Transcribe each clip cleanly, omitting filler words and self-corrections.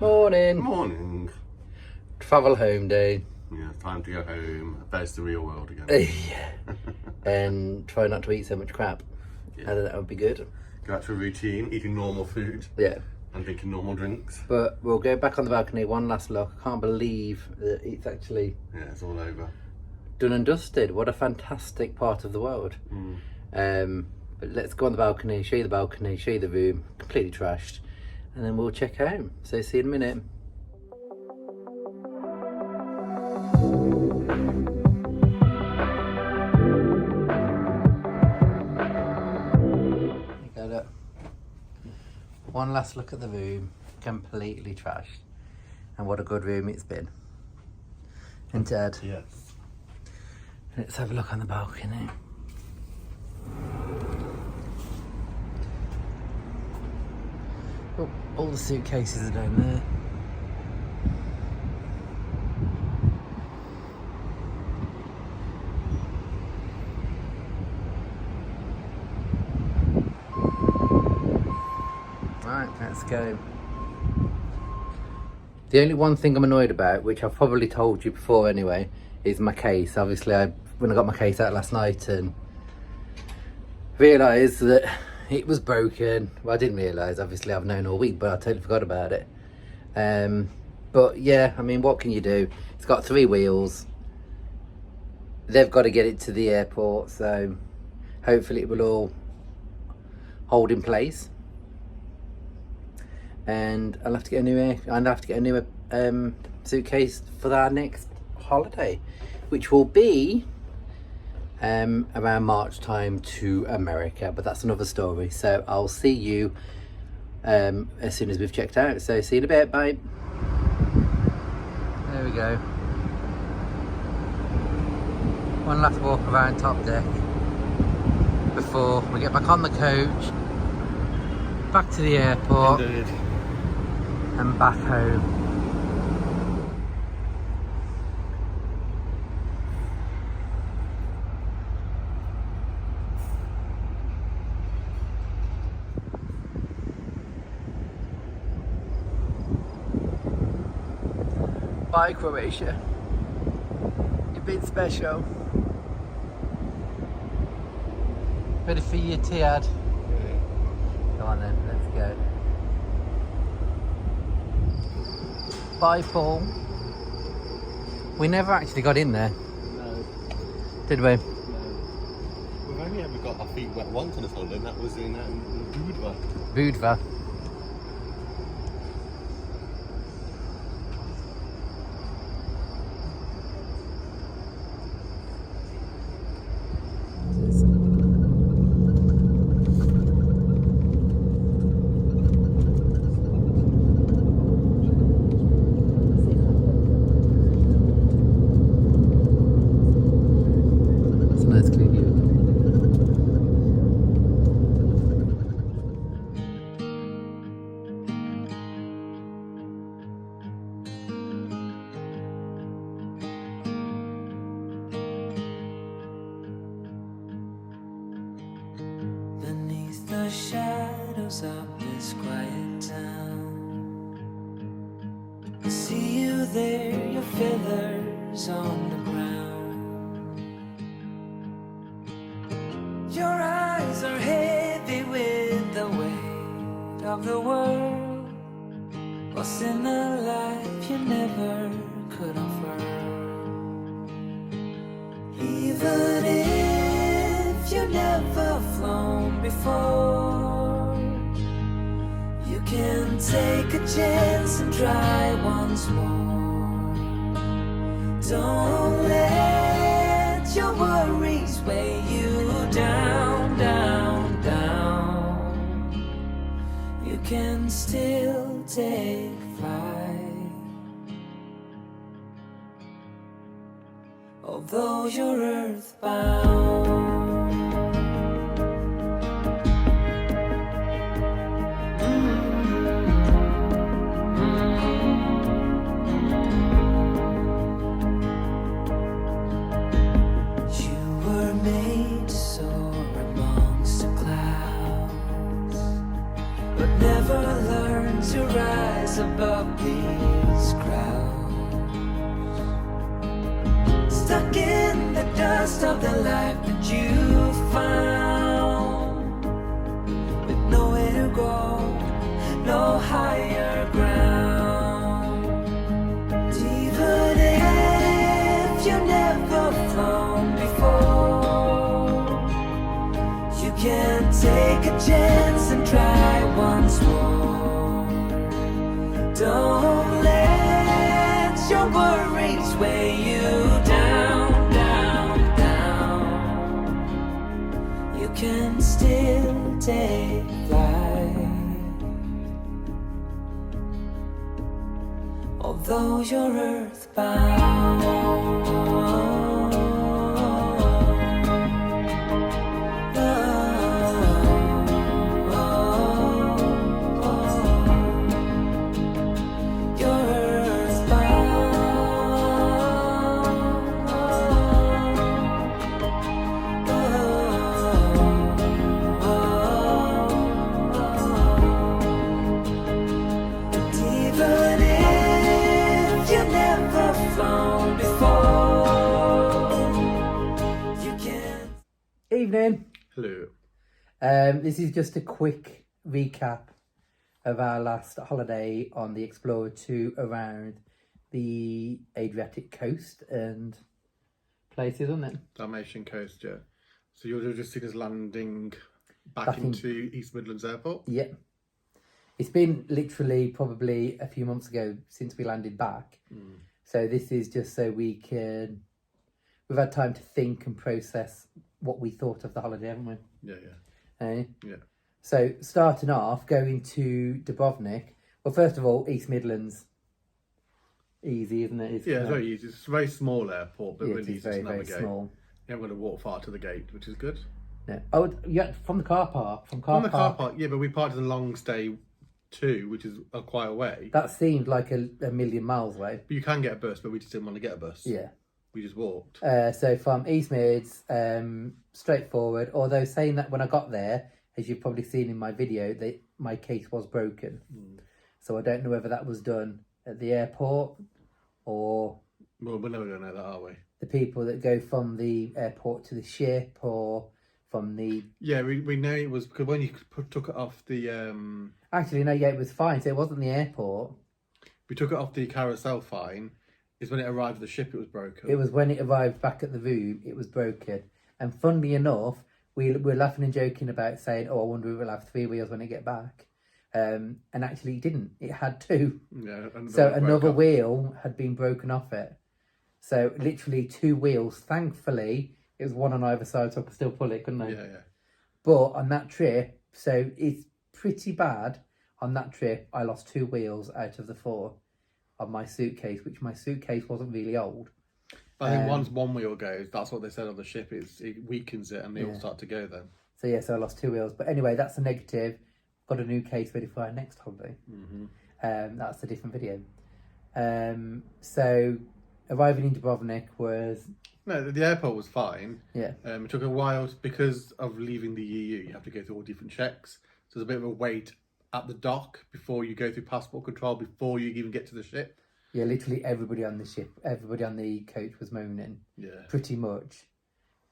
Morning. Morning. Travel home day. Yeah, time to go home. Face the real world again. Yeah. And try not to eat so much crap. Yeah. I think that would be good. Go back to a routine, eating normal food. Yeah. And drinking normal drinks. But we'll go back on the balcony, one last look. I can't believe that it's actually Yeah, it's all over. done and dusted. What a fantastic part of the world. But let's go on the balcony, show you the room, completely trashed, and then we'll check home. So see you in a minute. Got it. One last look at the room, completely trashed, and what a good room it's been. And Dad, Yes. let's have a look on the balcony. Oh, all the suitcases are down there. Right, let's go. The only one thing I'm annoyed about, which I've probably told you before anyway, is my case. Obviously, when I got my case out last night and realised that it was broken. Well, I didn't realise, obviously I've known all week, but I totally forgot about it. But yeah, I mean, what can you do? It's got 3 wheels. They've got to get it to the airport, so hopefully it will all hold in place. And I'll have to get a new suitcase for our next holiday, which will be around March time to America, but that's another story. So I'll see you as soon as we've checked out. So see you in a bit. Bye. There we go. One last walk around top deck before we get back on the coach, back to the airport. Indeed. And back home. Bye, Croatia. You've been special. Ready for your Tiad? Come on then, let's go. Bye, Paul. We never actually got in there. No. Did we? No. We've only ever got our feet wet once on this holiday, and that was in Budva. Budva. Nice clean view. Beneath the shadows of this quiet town, I see you there, your feathers on the ground. Your eyes are heavy with the weight of the world. What's in a life you never could offer? Even if you never flown before, you can take a chance and try once more. Don't let your worries weigh you down, down, down. You can still take flight, although you're earthbound. Never learn to rise rise above these crowds, stuck in the dust of the life that you found, with nowhere to go, no higher ground. Even if you've never flown before, you can take a chance and try once more. Don't let your worries weigh you down, down, down. You can still take flight, although you're earthbound. Evening. Hello. This is just a quick recap of our last holiday on the Explorer 2 around the Adriatic coast and places, isn't it? Dalmatian coast, yeah. So you'll just see us landing back into East Midlands Airport? Yep. It's been literally probably a few months ago since we landed back. So this is just so we've had time to think and process what we thought of the holiday, haven't we? Yeah. Yeah. So starting off, going to Dubrovnik. Well, first of all, East Midlands. Easy, isn't it? It's very easy. It's a very small airport, but really easy to navigate. Very small. You haven't got to walk far to the gate, which is good. No. Oh, yeah, from the car park. From the car park, yeah, but we parked in Long Stay 2, which is quite away. That seemed like a million miles away. But you can get a bus, but we just didn't want to get a bus. Yeah. We just walked. So from East Mids, straightforward. Although saying that when I got there, as you've probably seen in my video, my case was broken. So I don't know whether that was done at the airport or... Well, we're never going to know that, are we? The people that go from the airport to the ship or from the... Yeah, we know it was because when you took it off the... Actually, no, yeah, it was fine. So it wasn't the airport. We took it off the carousel fine. Is when it arrived at the ship, it was broken. It was when it arrived back at the room, it was broken. And funnily enough, we're laughing and joking about saying, oh, I wonder if we'll have 3 wheels when it get back. And actually it didn't. It had 2. Yeah. So another wheel had been broken off it. So literally 2 wheels. Thankfully, it was one on either side, so I could still pull it, couldn't I? Yeah. But on that trip, so it's pretty bad. On that trip, I lost 2 wheels out of the 4 of my suitcase, which my suitcase wasn't really old. I think once one wheel goes, that's what they said on the ship, it weakens it and they all start to go then. So I lost 2 wheels. But anyway, that's a negative. Got a new case ready for our next holiday. That's a different video. So arriving in Dubrovnik was... No, the airport was fine. Yeah. It took a while because of leaving the EU. You have to go through all different checks. So there's a bit of a wait at the dock before you go through passport control, before you even get to the ship. Yeah, literally everybody on the ship, everybody on the coach was moaning. Yeah. Pretty much.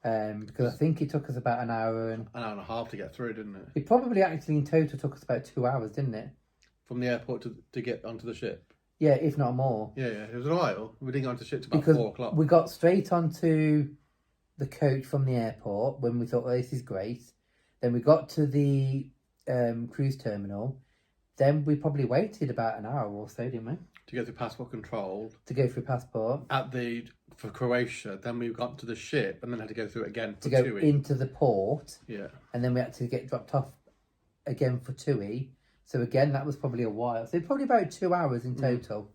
Because I think it took us about an hour and a half to get through, didn't it? It probably actually in total took us about 2 hours, didn't it? From the airport to get onto the ship. Yeah, if not more. Yeah. It was a while. We didn't get onto the ship till about 4 o'clock. We got straight onto the coach from the airport when we thought, well, this is great. Then we got to the cruise terminal. Then we probably waited about an hour or so, didn't we? To go through passport control. To go through passport. For Croatia. Then we got to the ship and then had to go through it again for to go TUI. Into the port. Yeah. And then we had to get dropped off again for TUI. So again, that was probably a while. So probably about 2 hours in total.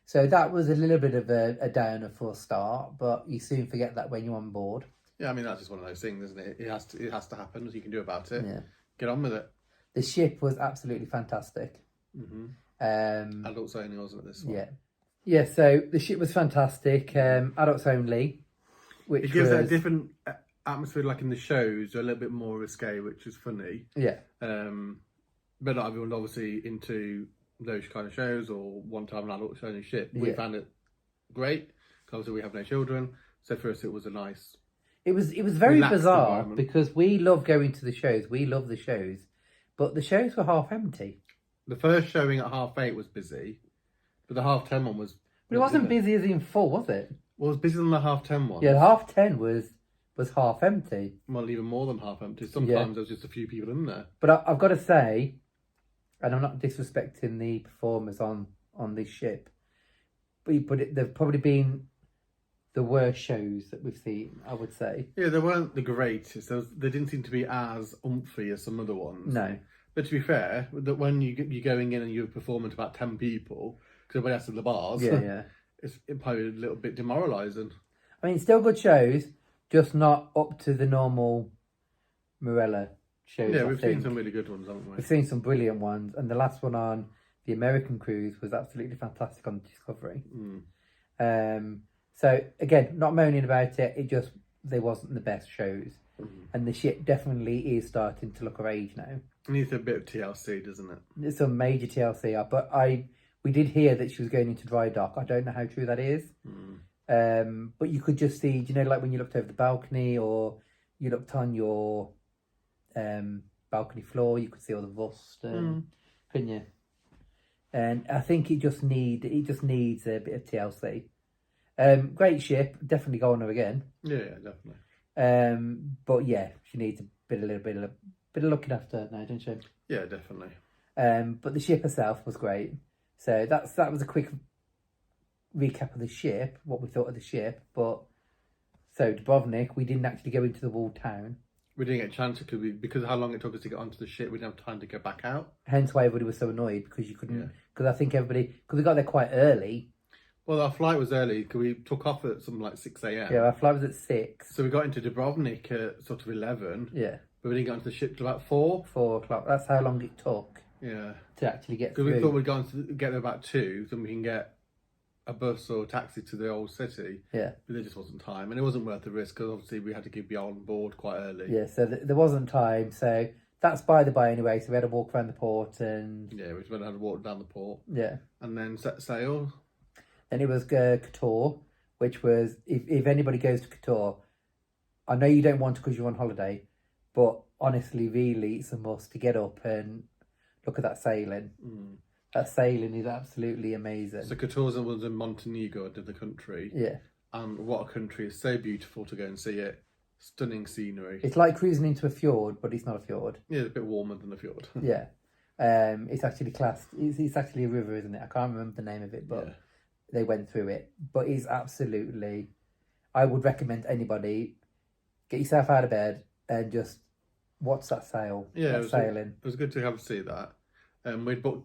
So that was a little bit of a downer for a start, but you soon forget that when you're on board. Yeah, I mean, that's just one of those things, isn't it? It has to happen. There's you can do about it. Yeah. Get on with it. The ship was absolutely fantastic. Adults only, wasn't it, this one? Yeah. Yeah, so the ship was fantastic. Adults only. It gives that a different atmosphere, like in the shows, a little bit more risque, which is funny. Yeah. But not everyone's obviously into those kind of shows or want to have an adult show on a ship, we Yeah. found it great. Because we have no children, so for us it was a nice. It was very Relaxed bizarre environment. because we love going to the shows. We love the shows, but the shows were half empty. The first showing at 8:30 was busy, but the 10:30 one was. But it wasn't busy as in full, was it? Well, it was busier than the 10:30 one. Yeah, 10:30 was half empty. Well, even more than half empty. Sometimes there was just a few people in there. But I've got to say, and I'm not disrespecting the performers on this ship, but they've probably been the worst shows that we've seen, I would say. Yeah, they weren't the greatest. They didn't seem to be as umphy as some other ones. No. But to be fair, that when you're going in and you're performing to about 10 people, because everybody else at the bars, Yeah. it's probably a little bit demoralising. I mean, still good shows, just not up to the normal Marella shows. Yeah, I we've think. seen some really good ones, haven't we? We've seen some brilliant ones, and the last one on the American cruise was absolutely fantastic on Discovery. So again, not moaning about it. It just they wasn't the best shows, and the ship definitely is starting to look of age now. It needs a bit of TLC, doesn't it? It's some major TLC, but we did hear that she was going into dry dock. I don't know how true that is. But you could just see, like when you looked over the balcony or you looked on your balcony floor, you could see all the rust, couldn't you? And I think it just needs a bit of TLC. Great ship, definitely go on her again. Yeah, definitely. But yeah, she needs a little bit of looking after now, don't she? Yeah, definitely. But the ship herself was great. So that was a quick recap of the ship, what we thought of the ship. But so Dubrovnik, we didn't actually go into the walled town. We didn't get a chance because of how long it took us to get onto the ship. We didn't have time to go back out. Hence why everybody was so annoyed because you couldn't. Because I think because we got there quite early. Well, our flight was early because we took off at something like 6 a.m. Yeah, our flight was at 6. So we got into Dubrovnik at sort of 11. Yeah. But we didn't get onto the ship till about 4. 4 o'clock. That's how long it took. Yeah. To actually get through. through. Because we thought we'd get there about 2, then we can get a bus or a taxi to the old city. Yeah. But there just wasn't time. And it wasn't worth the risk because obviously we had to be on board quite early. Yeah, so there wasn't time. So that's by the by anyway. So we had to walk around the port and... Yeah, we just went and had to walk down the port. Yeah. And then set sail. And it was Qatar, which was, if anybody goes to Qatar, I know you don't want to because you're on holiday, but honestly, really, it's a must to get up and look at that sailing. That sailing is absolutely amazing. So Qatar was in Montenegro, the country. Yeah. And what a country. It's so beautiful to go and see it. Stunning scenery. It's like cruising into a fjord, but it's not a fjord. Yeah, it's a bit warmer than a fjord. Yeah. It's actually classed, it's actually a river, isn't it? I can't remember the name of it, but... Yeah. They went through it, but it's absolutely. I would recommend anybody get yourself out of bed and just watch that sail. Yeah, sailing. It was good to have to see that.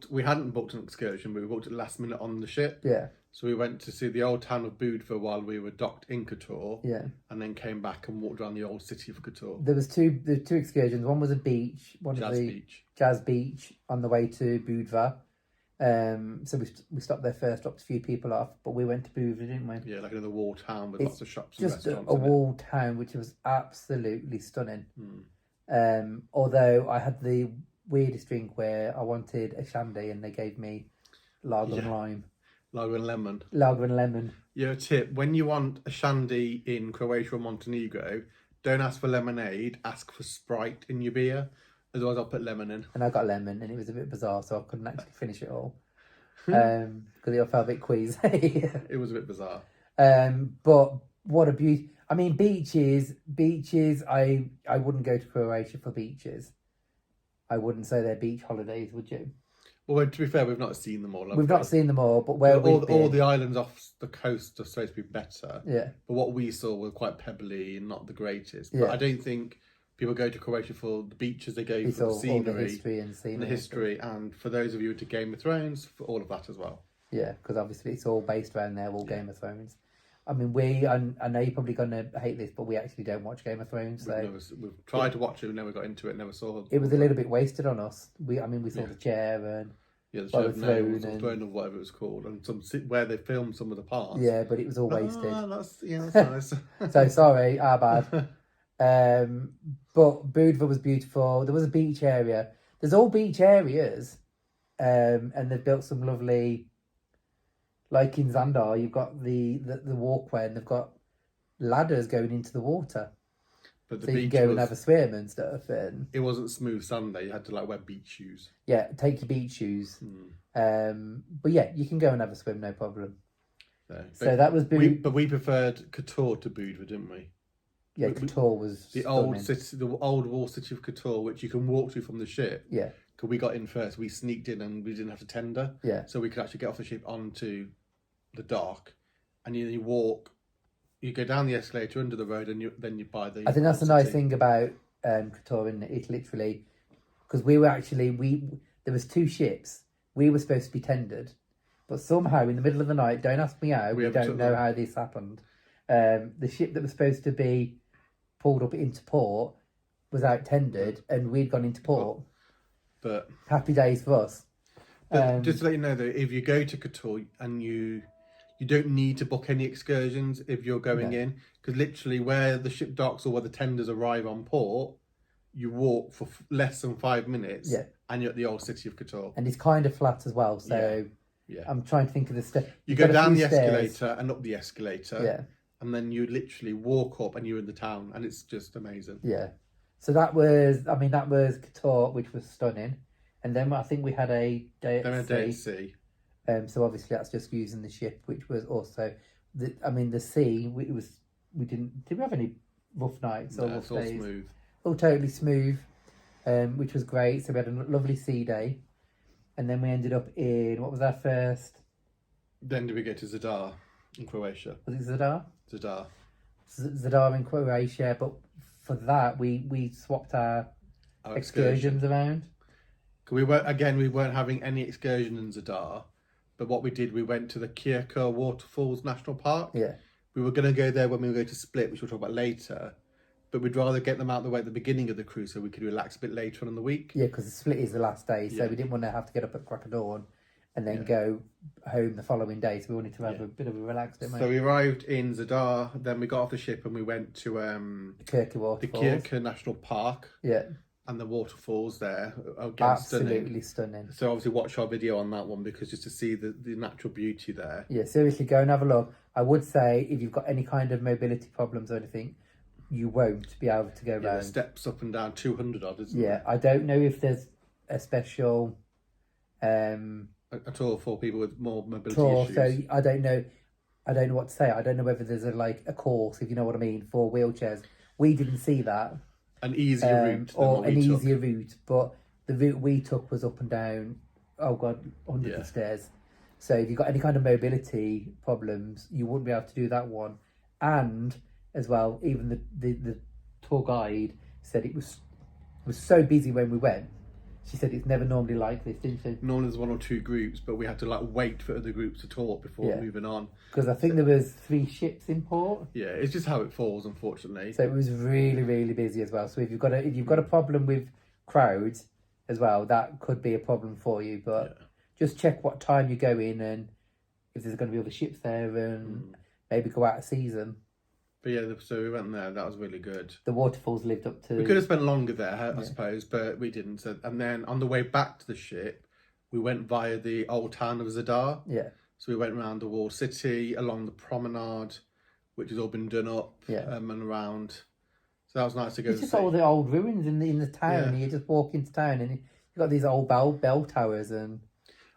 We hadn't booked an excursion, but we booked it last minute on the ship. Yeah. So we went to see the old town of Budva while we were docked in Qatar. Yeah. And then came back and walked around the old city of Qatar. There was two excursions. One was a beach. Jazz Beach on the way to Budva. So we stopped there first, dropped a few people off, but we went to Budva, didn't we? Yeah, like another wall town with lots of shops and just restaurants. Just a walled town, which was absolutely stunning. Although I had the weirdest drink where I wanted a shandy and they gave me lager and lime. Lager and lemon. Lager and lemon. Yeah, tip, when you want a shandy in Croatia or Montenegro, don't ask for lemonade, ask for Sprite in your beer. Otherwise, I'll put lemon in. And I got lemon, and it was a bit bizarre, so I couldn't actually finish it all. Because it felt a bit queasy. It was a bit bizarre. But what a beauty. I mean, beaches, I wouldn't go to Croatia for beaches. I wouldn't say they're beach holidays, would you? Well, to be fair, we've not seen them all. We've not seen them all, but where all the islands off the coast are supposed to be better. Yeah. But what we saw were quite pebbly and not the greatest. Yeah. But I don't think... People go to Croatia for the beaches, they go for the scenery, all the history and scenery. And the history, and for those of you into Game of Thrones, for all of that as well. Yeah, because obviously it's all based around there, Game of Thrones. I mean, I know you're probably going to hate this, but we actually don't watch Game of Thrones. So we've tried to watch it, we never got into it, never saw it. It was a little bit wasted on us. We saw the chair and... Yeah, the chair of Nails or Throne or whatever it was called, and where they filmed some of the parts. Yeah, but it was all wasted. That's nice. So sorry, our bad. But Budva was beautiful. There was a beach area. There's all beach areas And they've built some lovely, like in Zadar, you've got the walkway, and they've got ladders going into the water. But the So you can beach go and have a swim and stuff. And it wasn't smooth sand there. You had to like wear beach shoes. yeah, take your beach shoes. But yeah, you can go and have a swim, no problem. So that was but we preferred Kotor to Budva, didn't we? Yeah, Kotor was the stunning. old city, the old wall city of Kotor, which you can walk to from the ship. Yeah. Because we got in first, we sneaked in and we didn't have to tender. Yeah. So we could actually get off the ship onto the dock, and you walk. You go down the escalator under the road, and then you buy the. I think that's the nice thing about Kotor, isn't it? It's literally because we were actually there was 2 ships. We were supposed to be tendered, but somehow in the middle of the night, don't ask me how. We don't know how this happened. The ship that was supposed to be pulled up into port was out tendered, and we'd gone into port. But happy days for us. But just to let you know, though, if you go to Kotor and you don't need to book any excursions if you're going in, because literally where the ship docks or where the tenders arrive on port, you walk for less than 5 minutes, and you're at the old city of Kotor. And it's kind of flat as well, so I'm trying to think of the step. You go down the escalator and up the escalator, and then you literally walk up and you're in the town, and it's just amazing. Yeah. So that was Kotor, which was stunning. And then I think we had a day at sea. So obviously that's just using the ship, which was also, the sea. Did we have any rough nights or rough days? All smooth. All totally smooth, which was great. So we had a lovely sea day, and then we ended up in, what was our first? Then did we go to Zadar in Croatia? Was it Zadar? Zadar. Zadar in Croatia, but for that we swapped our excursions around. We weren't having any excursion in Zadar, but what we did, we went to the Kirka Waterfalls National Park. Yeah. We were going to go there when we were going to Split, which we'll talk about later, but we'd rather get them out of the way at the beginning of the cruise so we could relax a bit later on in the week. Yeah, because the Split is the last day, so we didn't want to have to get up at crack of dawn and then go home the following day, so we wanted to have a bit of a relax, didn't we? So we arrived in Zadar, then we got off the ship and we went to the Kirka Waterfalls. The Kirka National Park. Yeah. And the waterfalls there, again, absolutely stunning. So obviously watch our video on that one, because just to see the natural beauty there. Yeah, seriously, go and have a look. I would say if you've got any kind of mobility problems or anything, you won't be able to go round. The steps up and down 200 odd, isn't there? I don't know if there's a special at all for people with more mobility issues. So I don't know what to say. I don't know whether there's a course, if you know what I mean, for wheelchairs. We didn't see that. An easier route easier route, but the route we took was up and down, hundreds of stairs. So if you've got any kind of mobility problems, you wouldn't be able to do that one. And as well, even the tour guide said it was so busy when we went. She said it's never normally like this, didn't she? Normally there's 1 or 2 groups, but we had to wait for other groups to talk before moving on. Because I think there was 3 ships in port. Yeah, it's just how it falls, unfortunately. So it was really, really busy as well. So if you've got a problem with crowds as well, that could be a problem for you. But just check what time you go in and if there's going to be other ships there, and maybe go out of season. But yeah, so we went there. That was really good. The waterfalls lived up to... We could have spent longer there, I suppose, but we didn't. So, and then on the way back to the ship, we went via the old town of Zadar. Yeah. So we went around the walled city, along the promenade, which has all been done up, and around. So that was nice to go. It's just all the old ruins in the town. You just walk into town and you've got these old bell towers and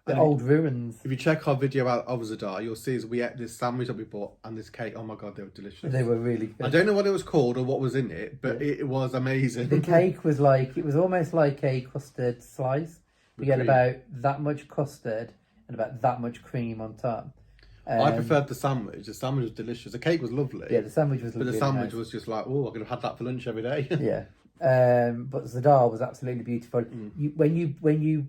the old ruins. If you check our video out of Zadar, you'll see we ate this sandwich that we bought and this cake. Oh my God, they were delicious. They were really good. I don't know what it was called or what was in it, but it was amazing. The cake was almost like a custard slice. We had about that much custard and about that much cream on top. I preferred the sandwich. The sandwich was delicious. The cake was lovely. Yeah, the sandwich was lovely. But the sandwich was just like, I could have had that for lunch every day. Yeah. But Zadar was absolutely beautiful. When you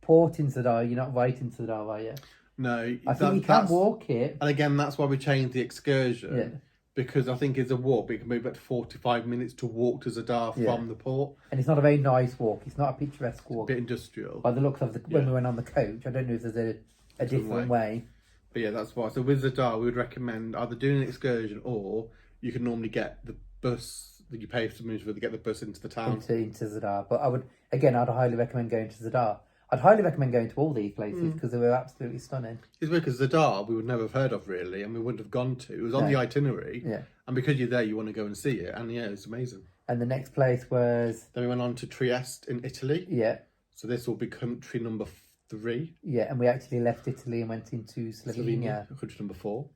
port in Zadar, you're not right in Zadar, are you? No. I think you can walk it. And again, that's why we changed the excursion. Yeah. Because I think it's a walk, but it can be about 45 minutes to walk to Zadar from the port. And it's not a very nice walk. It's not a picturesque walk. It's a bit industrial. By the looks of when we went on the coach, I don't know if there's a different way. But yeah, that's why. So with Zadar, we would recommend either doing an excursion, or you can normally get the bus that you pay to move to get the bus into the town. Into Zadar. But I'd highly recommend going to Zadar. I'd highly recommend going to all these places because they were absolutely stunning. It's weird because Zadar we would never have heard of really, and we wouldn't have gone to. It was on the itinerary, and because you're there, you want to go and see it, and it's amazing. And the next place was... Then we went on to Trieste in Italy. Yeah. So this will be country number 3. Yeah, and we actually left Italy and went into Slovenia. Country number 4.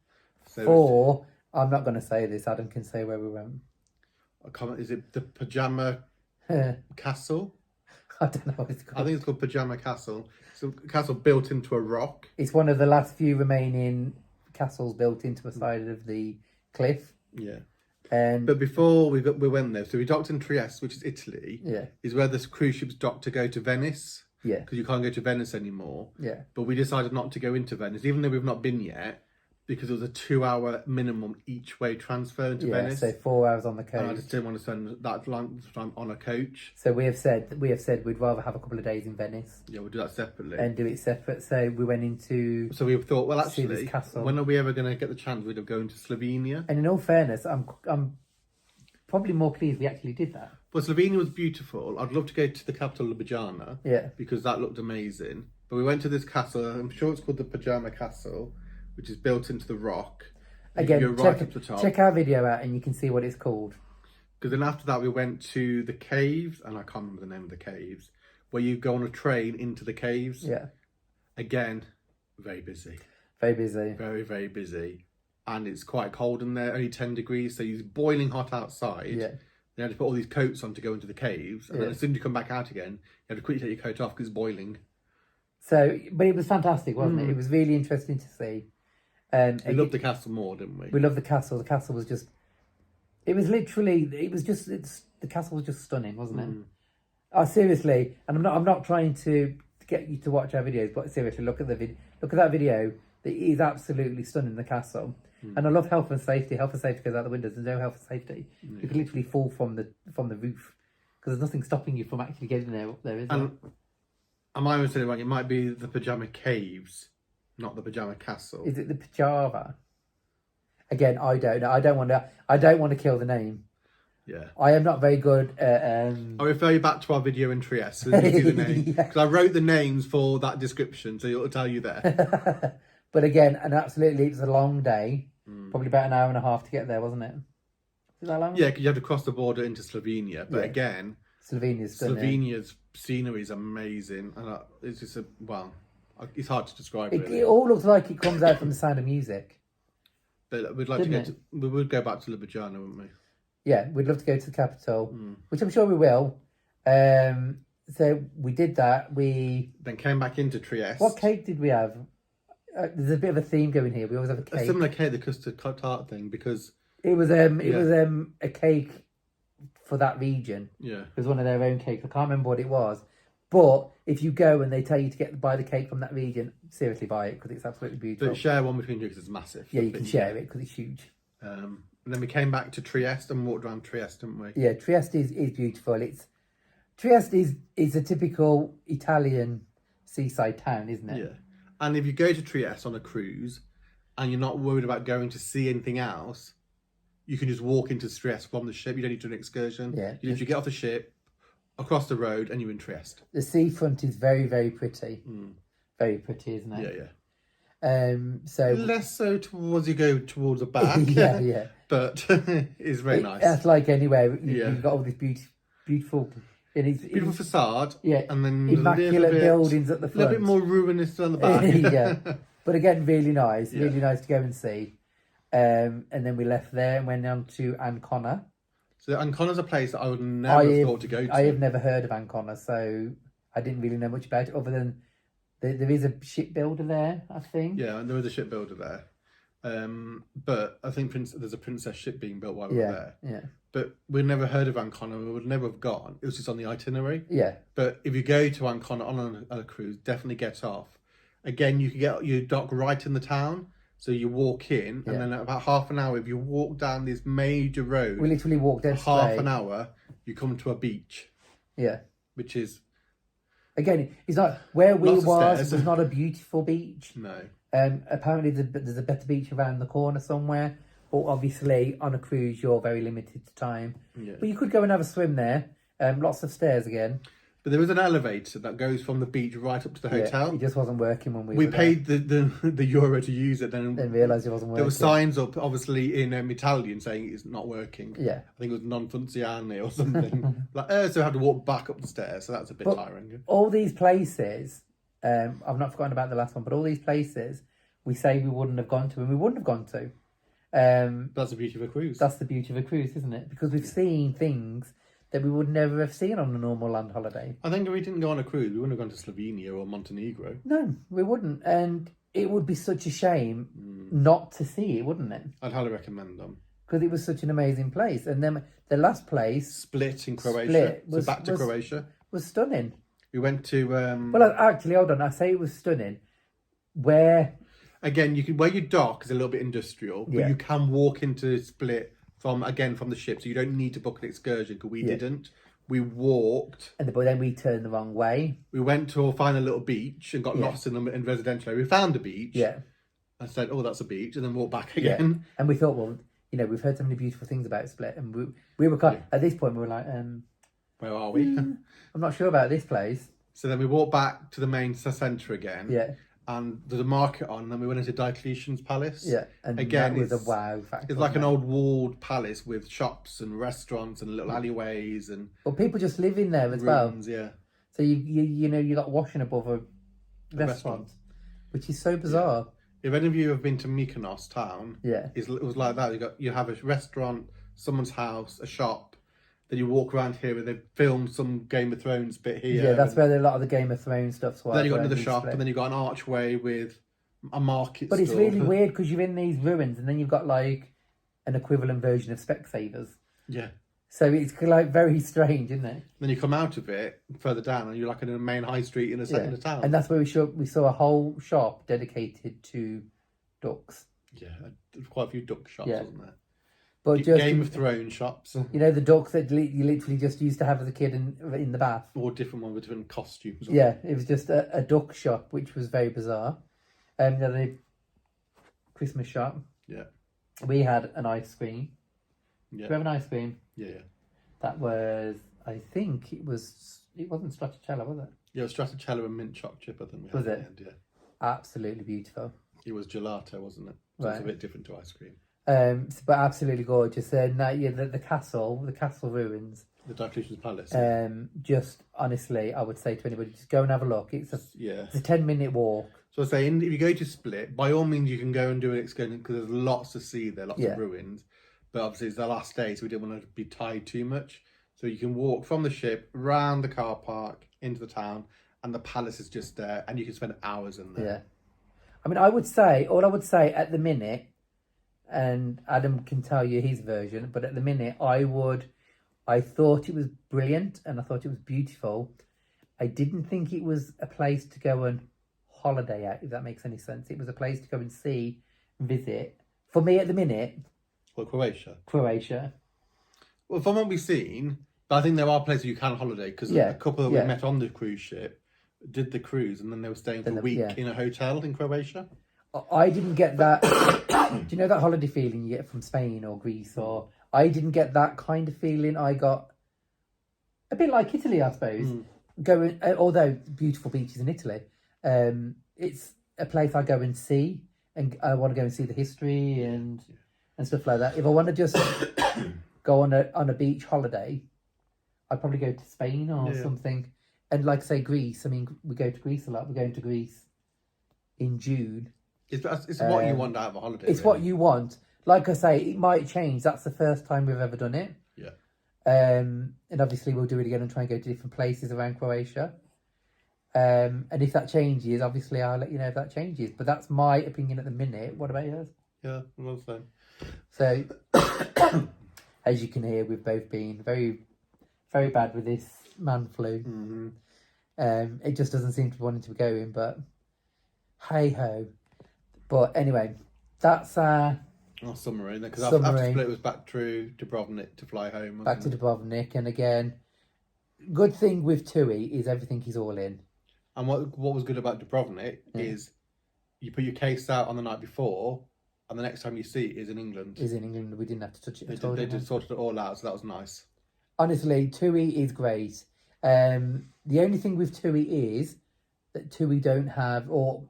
So 4, I'm not going to say this, Adam can say where we went. Is it the Pajama Castle? I don't know what it's called. I think it's called Pajama Castle. It's a castle built into a rock. It's one of the last few remaining castles built into the side of the cliff. Yeah. And but before we went there, so we docked in Trieste, which is Italy. Yeah. Is where the cruise ships dock to go to Venice. Yeah. Because you can't go to Venice anymore. Yeah. But we decided not to go into Venice, even though we've not been yet, because it was a 2-hour minimum each way transfer into Venice. So 4 hours on the coast. And I just didn't want to spend that long time on a coach. So we have said we'd rather have a couple of days in Venice. Yeah, we'll do that separately. And do it separate. So we went into... So we thought, well, actually, this castle. when are we ever going to get the chance of going to Slovenia? And in all fairness, I'm probably more pleased we actually did that. Well, Slovenia was beautiful. I'd love to go to the capital, Ljubljana. Yeah. Because that looked amazing. But we went to this castle. I'm sure it's called the Pajama Castle, which is built into the rock. Again, check our video out and you can see what it's called. Because then after that we went to the caves, and I can't remember the name of the caves, where you go on a train into the caves. Yeah. Again, very busy. Very busy. Very, very busy. And it's quite cold in there, only 10 degrees, so it's boiling hot outside. Yeah. You had to put all these coats on to go into the caves, and then as soon as you come back out again, you had to quickly take your coat off because it's boiling. So, but it was fantastic, wasn't it? It was really interesting to see. We loved the castle more, didn't we? We loved the castle. The castle was just... the castle was just stunning, wasn't it? Oh, seriously, and I'm not trying to get you to watch our videos, but seriously, look at that video. It is absolutely stunning, the castle. And I love health and safety. Health and safety goes out the windows. There's no health and safety. You could literally fall from the roof because there's nothing stopping you from actually getting there. Is there? I might have said it wrong. It might be the Pajama Caves, not the Pajama Castle. Is it the Pajama? Again, I don't know. I don't want to kill the name. Yeah. I am not very good at... I'll refer you back to our video in Trieste so you can see the name. Because I wrote the names for that description, so it'll tell you there. But again, and absolutely, it was a long day. Probably about an hour and a half to get there, wasn't it? Was that long? Yeah, because you had to cross the border into Slovenia. But again, Slovenia's scenery is amazing. And it's just it's hard to describe. It all looks like it comes out from the Sound of Music. But we'd like we would go back to Ljubljana, wouldn't we? Yeah, we'd love to go to the capital, which I'm sure we will. So we did that. We then came back into Trieste. What cake did we have? There's a bit of a theme going here. We always have a cake. A similar cake, the custard tart thing, because it was a cake for that region. Yeah, it was one of their own cakes. I can't remember what it was, but if you go and they tell you to buy the cake from that region, seriously buy it because it's absolutely beautiful. But share one between you because it's massive. Yeah, you can share it because it's huge. And then we came back to Trieste and walked around Trieste, didn't we? Yeah, Trieste is beautiful. Trieste is a typical Italian seaside town, isn't it? Yeah. And if you go to Trieste on a cruise and you're not worried about going to see anything else, you can just walk into Trieste from the ship. You don't need to do an excursion. Yeah. You literally get off the ship, across the road, and you're in Trieste. The seafront is very, very pretty. Very pretty, isn't it? Yeah, yeah. So less so towards you go towards the back. yeah. But it's very nice. That's like anywhere. You've got all this beautiful... beautiful facade, and then immaculate buildings at the front. A little bit more ruinous on the back. Yeah, but again, really nice to go and see. And then we left there and went on to Ancona. So Ancona's a place that I would never have thought to go to. I have never heard of Ancona, so I didn't really know much about it other than there is a shipbuilder there, I think. Yeah, and there is a shipbuilder there. But I think there's a princess ship being built while we were there. Yeah. But we'd never heard of Ancona. We would never have gone. It was just on the itinerary. Yeah. But if you go to Ancona on a cruise, definitely get off. Again, you can get your dock right in the town. So you walk in, and then about half an hour, if you walk down this major road... We literally walked down straight. Half an hour, you come to a beach. Yeah. Which is... Again, it's not... Where we was not a beautiful beach. No. Apparently there's a better beach around the corner somewhere. Or obviously, on a cruise, you're very limited to time. Yeah. But you could go and have a swim there. Lots of stairs again. But there is an elevator that goes from the beach right up to the hotel. It just wasn't working when we paid the euro to use it. Then realised it wasn't working. There were signs up, obviously in Italian, saying it's not working. Yeah, I think it was non funzionale or something. So I had to walk back up the stairs. So that's a bit tiring. All these places, I've not forgotten about the last one, but all these places we say we wouldn't have gone to, and we wouldn't have gone to. That's the beauty of a cruise. That's the beauty of a cruise, isn't it? Because we've seen things that we would never have seen on a normal land holiday. I think if we didn't go on a cruise, we wouldn't have gone to Slovenia or Montenegro. No, we wouldn't. And it would be such a shame not to see it, wouldn't it? I'd highly recommend them. Because it was such an amazing place. And then the last place... Split in Croatia. Back to Croatia. Was stunning. We went to... Well, actually, hold on. I say it was stunning. Where... Again, where you dock is a little bit industrial, but you can walk into Split from the ship, so you don't need to book an excursion, because we didn't. We walked. But then we turned the wrong way. We went to find a little beach and got lost in residential area. We found a beach. Yeah. And said, oh, that's a beach, and then walked back again. Yeah. And we thought, well, we've heard so many beautiful things about Split, and we were kind of, at this point, we were like, where are we? I'm not sure about this place. So then we walked back to the main centre again. Yeah. And there's a market on, and then we went into Diocletian's Palace. Yeah, and again, that was a wow factor. It's like an old walled palace with shops and restaurants and little alleyways and. Well, people just live in there as rooms, well. Yeah. So you got washing above a restaurant, which is so bizarre. Yeah. If any of you have been to Mykonos town, it was like that. You have a restaurant, someone's house, a shop. Then you walk around here where they've filmed some Game of Thrones bit here. Yeah, that's where a lot of the Game of Thrones stuff's. Then you got another shop, and then you got an archway with a market. But it's really weird because you're in these ruins, and then you've got like an equivalent version of Specsavers. Yeah. So it's like very strange, isn't it? Then you come out of it further down, and you're like in a main high street in the centre of town. And that's where we saw a whole shop dedicated to ducks. Yeah, quite a few duck shops, wasn't there? But Game of Thrones shops. The ducks that you literally just used to have as a kid in the bath. Or different one with different costumes. Yeah, it was just a duck shop, which was very bizarre. The Christmas shop. Yeah. We had an ice cream. Yeah. Do we have an ice cream? Yeah. That was, I think it wasn't stracciatella, was it? Yeah, it was stracciatella and mint choc chip, I think we had was it? In the end, yeah. Absolutely beautiful. It was gelato, wasn't it? So it's a bit different to ice cream. But absolutely gorgeous. And the castle ruins. The Diocletian's Palace. Just honestly, I would say to anybody, just go and have a look. It's a 10-minute walk. So I say, if you go to Split, by all means you can go and do an excursion because there's lots to see there, lots of ruins. But obviously it's the last day, so we didn't want to be tied too much. So you can walk from the ship, round the car park, into the town, and the palace is just there, and you can spend hours in there. Yeah. I mean, I would say at the minute, and Adam can tell you his version, but at the minute I thought it was brilliant and I thought it was beautiful. I didn't think it was a place to go and holiday at, if that makes any sense. It was a place to go and see, visit. For me at the minute... Well, Croatia. Well, from what we've seen, but I think there are places you can holiday, because a couple that we met on the cruise ship did the cruise and then they were staying for a week in a hotel in Croatia. I didn't get that. Do you know that holiday feeling you get from Spain or Greece? Or I didn't get that kind of feeling. I got a bit like Italy, I suppose. Going, although beautiful beaches in Italy, it's a place I go and see, and I want to go and see the history and stuff like that. If I want to just go on a beach holiday, I'd probably go to Spain or something. And like say Greece, I mean, we go to Greece a lot. We're going to Greece in June. It's what you want out of a holiday. It's what you want. Like I say, it might change. That's the first time we've ever done it. Yeah. And obviously we'll do it again and try and go to different places around Croatia. And if that changes, obviously I'll let you know if that changes. But that's my opinion at the minute. What about yours? Yeah, well said. So, as you can hear, we've both been very, very bad with this man flu. Mm-hmm. It just doesn't seem to be wanting to be going, but hey ho. But anyway, that's our summary. Because after Split, it was back to Dubrovnik to fly home. Back to Dubrovnik, and again, good thing with TUI is everything is all in. And what was good about Dubrovnik is you put your case out on the night before, and the next time you see it is in England. We didn't have to touch it at all. They just sorted it all out, so that was nice. Honestly, TUI is great. The only thing with TUI is that TUI don't have, or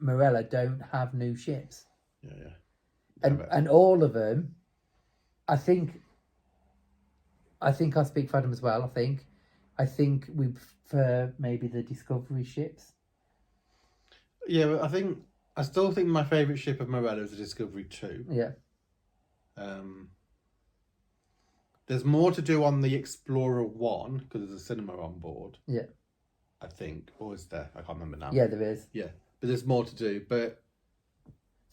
Marella don't have new ships. Yeah. And all of them, I think I speak for Adam as well. I think we prefer maybe the Discovery ships. Yeah, but I still think my favourite ship of Marella is the Discovery 2. Yeah. There's more to do on the Explorer 1 because there's a cinema on board. Yeah. I think, or is there? I can't remember now. Yeah, there is. Yeah, but there's more to do. But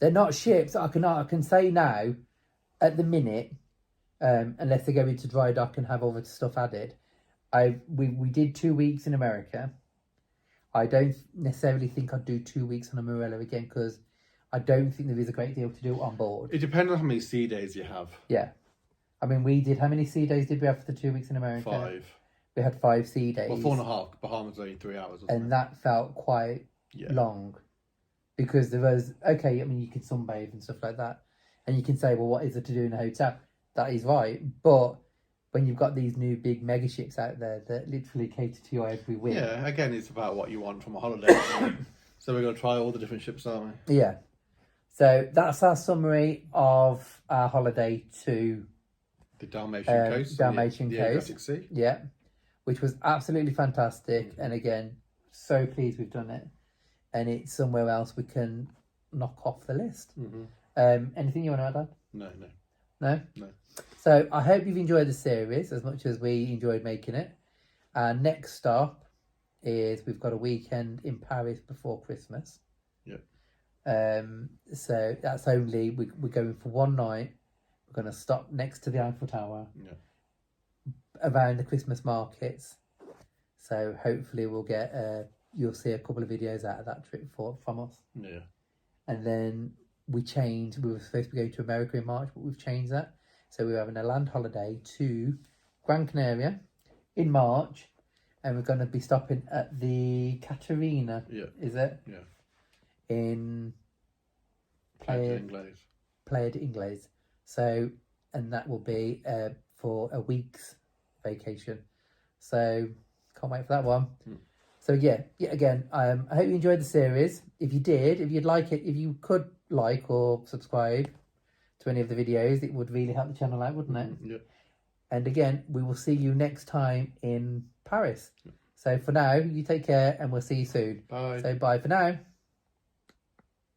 they're not ships. I can say now, at the minute, unless they go into dry dock and have all the stuff added. We did 2 weeks in America. I don't necessarily think I'd do 2 weeks on a Marella again because I don't think there is a great deal to do on board. it depends on how many sea days you have. Yeah. I mean, we did, how many sea days did we have for the 2 weeks in America? 5. We had 5 sea days. Well, 4.5. Bahamas only 3 hours. Wasn't And it? that felt quite long. Because there was, okay, I mean, you could sunbathe and stuff like that. And you can say, well, what is there to do in a hotel? That is right. But when you've got these new big mega ships out there that literally cater to your every whim. Yeah, again, it's about what you want from a holiday. So we're going to try all the different ships, aren't we? Yeah. So that's our summary of our holiday to the Dalmatian coast. Dalmatian the coast. Adriatic Sea. Yeah. Which was absolutely fantastic. And again, so pleased we've done it. And it's somewhere else we can knock off the list. Anything you want to add? No. No? So I hope you've enjoyed the series as much as we enjoyed making it. Our next stop is we've got a weekend in Paris before Christmas. So that's only, we're going for one night. We're going to stop next to the Eiffel Tower. Around the Christmas markets. So hopefully we'll get, you'll see a couple of videos out of that trip from us. Yeah. And then we changed, we were supposed to be going to America in March, but we've changed that. So we're having a land holiday to Gran Canaria in March, and we're going to be stopping at the Caterina. Is it? Yeah. In Playa de Ingles. So, and that will be for a week's vacation. So, can't wait for that one. So yeah, again, I hope you enjoyed the series. If you did, if you'd like it, if you could like or subscribe to any of the videos, it would really help the channel out, wouldn't it? Yeah. And again, we will see you next time in Paris. So for now, you take care and we'll see you soon. Bye. So bye for now.